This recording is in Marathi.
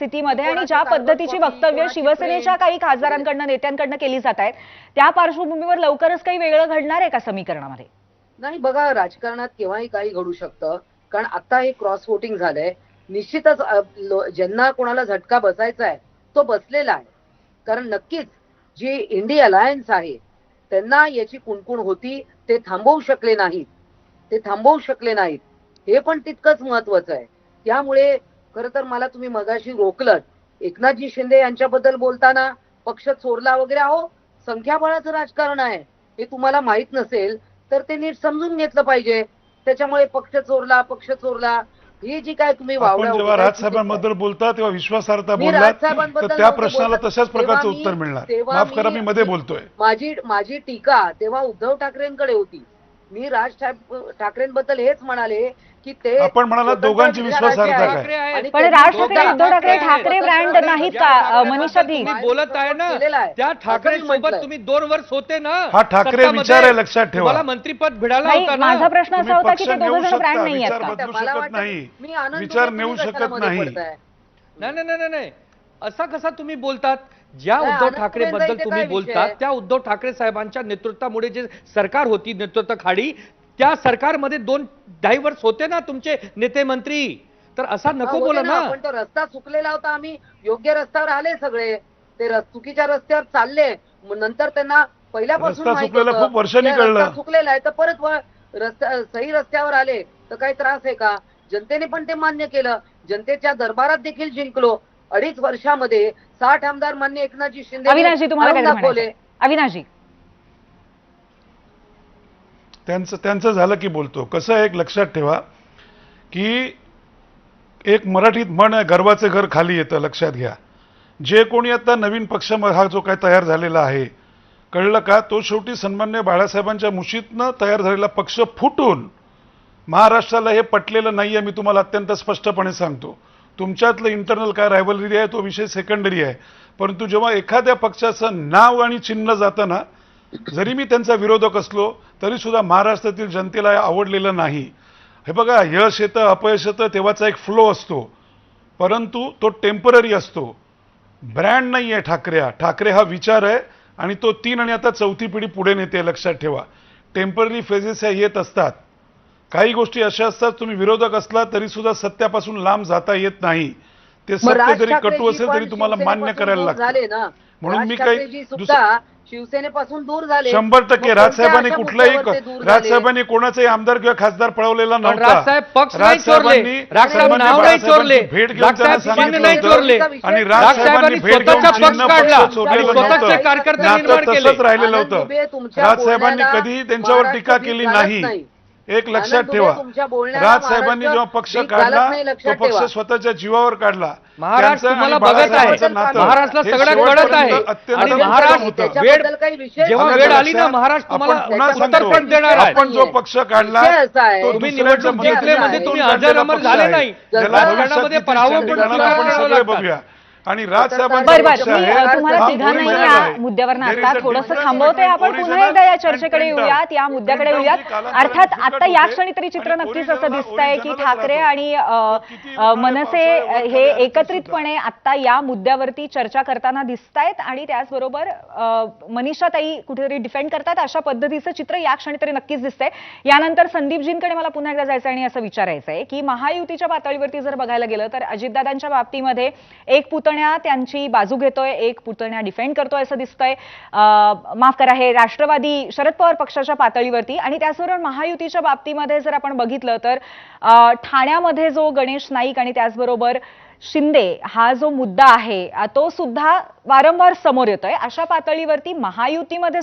स्थितीमध्ये आणि ज्या पद्धतीची वक्तव्य शिवसेनेच्या काही खासदारांकडनं नेत्यांकडनं केली जात आहेत त्या पार्श्वभूमीवर लवकरच काही वेगळं घडणार आहे का समीकरणामध्ये? नाही बघा, राजकारणात केव्हाही काही घडू शकतं. कारण आता हे क्रॉस वोटिंग झालंय. निश्चितच ज्यांना कोणाला झटका बसायचा आहे तो बसलेला आहे. कारण नक्कीच जी इंडी अलायन्स आहे त्यांना याची कुणकुण होती, ते थांबवू शकले नाहीत. हे पण तितकंच महत्वाचं आहे. त्यामुळे खरं तर मला तुम्ही मगाशी रोखलत, एकनाथजी शिंदे यांच्याबद्दल बोलताना पक्ष चोरला वगैरे, अहो संख्याबळाचं राजकारण आहे. हे तुम्हाला माहित नसेल तर ते नीट समजून घेतलं पाहिजे. त्याच्यामुळे पक्ष चोरला ही जी काय तुम्ही आपण जेव्हा राजसाहेबांबद्दल बोलता तेव्हा विश्वासार्हता बोललात तर त्या प्रश्नाला तशाच प्रकारचं उत्तर मिळणार. माफ करा, मी मध्ये बोलतोय. माझी टीका तेव्हा उद्धव ठाकरेंकडे होती. मी राज ठाकरेंबद्दल हेच म्हणाले की ते आपण म्हणाला दोघांची विश्वासार्हता काय. पण राज ठाकरे उद्धव ठाकरे ब्रँड नाहीत का मनीषा? तुम्ही बोलत आहे ना, त्या ठाकरे सोबत तुम्ही 2 वर्ष होते ना. हा ठाकरे विचार आहे, लक्षात ठेवा. मला मंत्रिपद भिडाला होता ना. माझा प्रश्न असा होता की ते दोघं जण ब्रँड नाही आहेत का? बदलू शकत नाही, विचार नेऊ शकत नाही. नाही, असा कसा तुम्ही बोलतात? ज्या उद्धव ठाकरे बद्दल तुम्ही बोलतात त्या उद्धव ठाकरे साहेबांच्या नेतृत्वामुळे जे सरकार होती, नेतृत्व खाडी, त्या सरकारमध्ये 2-2.5 वर्ष होते ना तुमचे नेते मंत्री. तर असा नको बोला ना. पण तो रस्ता चुकलेला होता. आम्ही योग्य रस्त्यावर आले सगळे. ते चुकीच्या रस्त्यावर चालले. नंतर त्यांना पहिल्यापासून खूप वर्षांनी कळलं चुकलेला आहे, तर परत सही रस्त्यावर आले तर काही त्रास आहे का? जनतेने पण ते मान्य केलं. जनतेच्या दरबारात देखील जिंकलो. 2.5 वर्षामध्ये 60 आमदार मान्य एकनाथजी शिंदे अविनाशजी तुम्हाला दाखवले. अविनाशजी त्यांचं झालं की बोलतो. कसं आहे, एक लक्षात ठेवा की एक मराठीत म्हण आहे, गर्वाचे घर खाली येतं. लक्षात घ्या, जे कोणी आता नवीन पक्ष हा जो काय तयार झालेला आहे, कळलं का, तो शेवटी सन्मान्य बाळासाहेबांच्या मुशीतनं तयार झालेला पक्ष फुटून महाराष्ट्राला हे पटलेलं नाहीये. मी तुम्हाला अत्यंत स्पष्टपणे सांगतो. तुमच्यातलं इंटरनल काय रायव्हलरी आहे तो विषय सेकंडरी आहे. परंतु जेव्हा एखाद्या पक्षाचं नाव आणि चिन्ह जातं ना, जरी मी त्यांचा विरोधक असलो तरी सुद्धा महाराष्ट्रातील जनतेला आवडलेलं नाही. हे बघा, यश येतं अपयश येतं तेव्हाचा एक फ्लो असतो, परंतु तो टेम्पररी असतो. ब्रँड नाही आहे ठाकरे हा विचार आहे आणि तो 3 आणि आता 4थी पिढी पुढे नेते. लक्षात ठेवा, टेम्पररी फेजेस ह्या येत असतात. काही गोष्टी अशा असतात, तुम्ही विरोधक असला तरी सुद्धा सत्यापासून लांब जाता येत नाही. ते सत्य जरी कटू असेल तरी तुम्हाला मान्य करायला लागतं. म्हणून मी काही शिवसेनेपासून दूर झाले. 100% राजसाहेबांनी कोणाचाही आमदार किंवा खासदार पळवलेला नव्हता. राजसाहेब पक्ष नाही चोरले, राजसाहेब नाव नाही चोरले, राजसाहेब चिन्ह नाही चोरले आणि राजसाहेबांनी भेट घेऊन पक्ष काढला, स्वतःचे कार्यकर्ते निर्माण केले. तसंच राहिलेलं होतं. राजसाहेबांनी कधीही त्यांच्यावर टीका केली नाही. एक लक्षात ठेवा, राजसाहेबांनी जेव्हा पक्ष काढला तो पक्ष स्वतःच्या जीवावर काढला. महाराष्ट्र तुम्हाला बघत आहे, महाराष्ट्राला सगळं कळत आहे. आणि महाराष्ट्र जेव्हा वेळ आली ना, महाराष्ट्र तुम्हाला उत्तर पण देणार आहे. आपण जो पक्ष काढला तो तुम्ही निवडणूक जिंकल्यामध्ये तुम्ही अजर अमर झाले नाही, राजकारणामध्ये पराभव पण आपण सगळे बघूया. आणि तुम्हाला तिघांनाही या मुद्द्यावर आता थोडंसं थांबवतोय. आपण पुन्हा एकदा या चर्चेकडे येऊयात, या मुद्द्याकडे येऊयात. अर्थात आता या क्षणी तरी चित्र नक्कीच असं दिसतंय की ठाकरे आणि मनसे हे एकत्रितपणे आता या मुद्द्यावरती चर्चा करताना दिसतायत आणि त्याचबरोबर मनीषाताई कुठेतरी डिफेंड करतात. अशा पद्धतीचं चित्र या क्षणी तरी नक्कीच दिसतंय. यानंतर संदीपजींकडे मला पुन्हा एकदा जायचं आणि असं विचारायचं आहे की महायुतीच्या पातळीवरती जर बघायला गेलं तर अजितदादांच्या बाबतीमध्ये एक पुतण्या त्यांची बाजू घेतोय, एक पुतण्या डिफेंड करतोय असं दिसतंय. माफ करा, हे राष्ट्रवादी शरद पवार पक्षाच्या पातळीवरती. आणि त्याचबरोबर महायुतीच्या बाबतीमध्ये जर आपण बघितलं तर ठाण्यामध्ये जो गणेश नाईक आणि त्याचबरोबर शिंदे हा जो मुद्दा आहे तो सुद्धा वारंवार समोर येतोय. अशा पातळीवरती महायुतीमध्ये